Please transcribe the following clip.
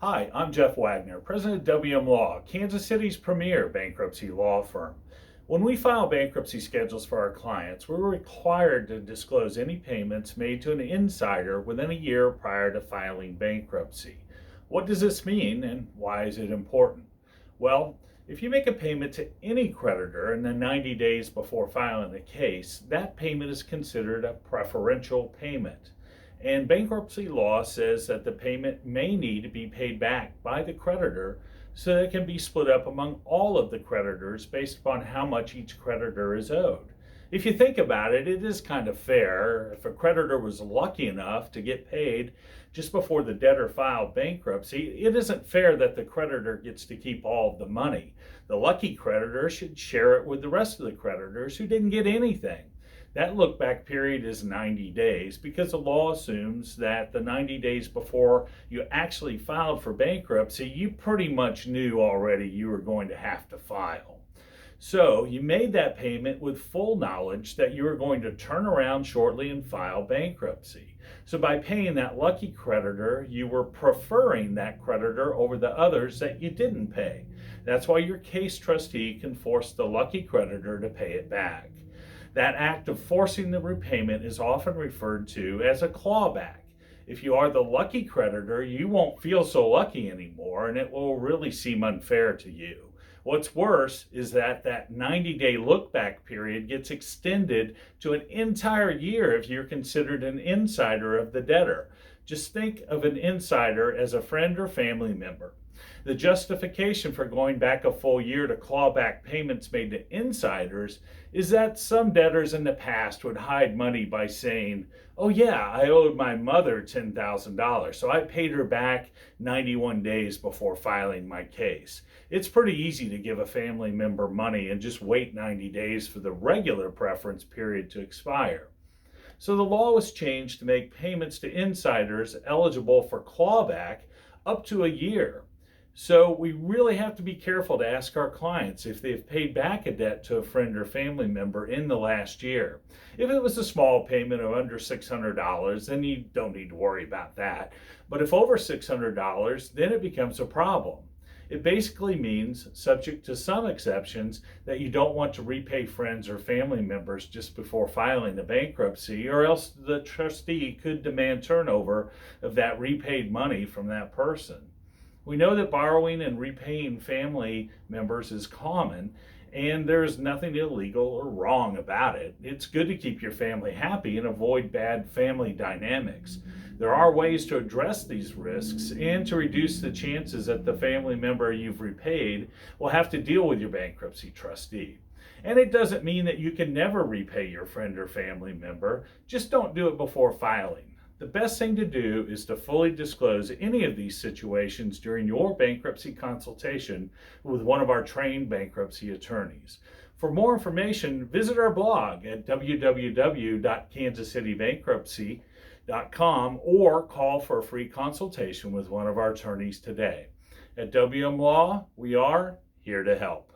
Hi, I'm Jeff Wagoner, president of WM Law, Kansas City's premier bankruptcy law firm. When we file bankruptcy schedules for our clients, we're required to disclose any payments made to an insider within a year prior to filing bankruptcy. What does this mean and why is it important? Well, if you make a payment to any creditor in the 90 days before filing the case, that payment is considered a preferential payment. And bankruptcy law says that the payment may need to be paid back by the creditor so that it can be split up among all of the creditors based upon how much each creditor is owed. If you think about it, it is kind of fair. If a creditor was lucky enough to get paid just before the debtor filed bankruptcy, it isn't fair that the creditor gets to keep all of the money. The lucky creditor should share it with the rest of the creditors who didn't get anything. That look back period is 90 days because the law assumes that the 90 days before you actually filed for bankruptcy, you pretty much knew already you were going to have to file. So you made that payment with full knowledge that you were going to turn around shortly and file bankruptcy. So by paying that lucky creditor, you were preferring that creditor over the others that you didn't pay. That's why your case trustee can force the lucky creditor to pay it back. That act of forcing the repayment is often referred to as a clawback. If you are the lucky creditor, you won't feel so lucky anymore, and it will really seem unfair to you. What's worse is that 90-day look-back period gets extended to an entire year if you're considered an insider of the debtor. Just think of an insider as a friend or family member. The justification for going back a full year to claw back payments made to insiders is that some debtors in the past would hide money by saying, "Oh yeah, I owed my mother $10,000, so I paid her back 91 days before filing my case." It's pretty easy to give a family member money and just wait 90 days for the regular preference period to expire. So the law was changed to make payments to insiders eligible for clawback up to a year. So we really have to be careful to ask our clients if they've paid back a debt to a friend or family member in the last year. If it was a small payment of under $600, then you don't need to worry about that. But if over $600, then it becomes a problem. It basically means, subject to some exceptions, that you don't want to repay friends or family members just before filing the bankruptcy, or else the trustee could demand turnover of that repaid money from that person. We know that borrowing and repaying family members is common, and there's nothing illegal or wrong about it. It's good to keep your family happy and avoid bad family dynamics. There are ways to address these risks and to reduce the chances that the family member you've repaid will have to deal with your bankruptcy trustee. And it doesn't mean that you can never repay your friend or family member, just don't do it before filing. The best thing to do is to fully disclose any of these situations during your bankruptcy consultation with one of our trained bankruptcy attorneys. For more information, visit our blog at www.kansascitybankruptcy.com or call for a free consultation with one of our attorneys today. At WM Law, we are here to help.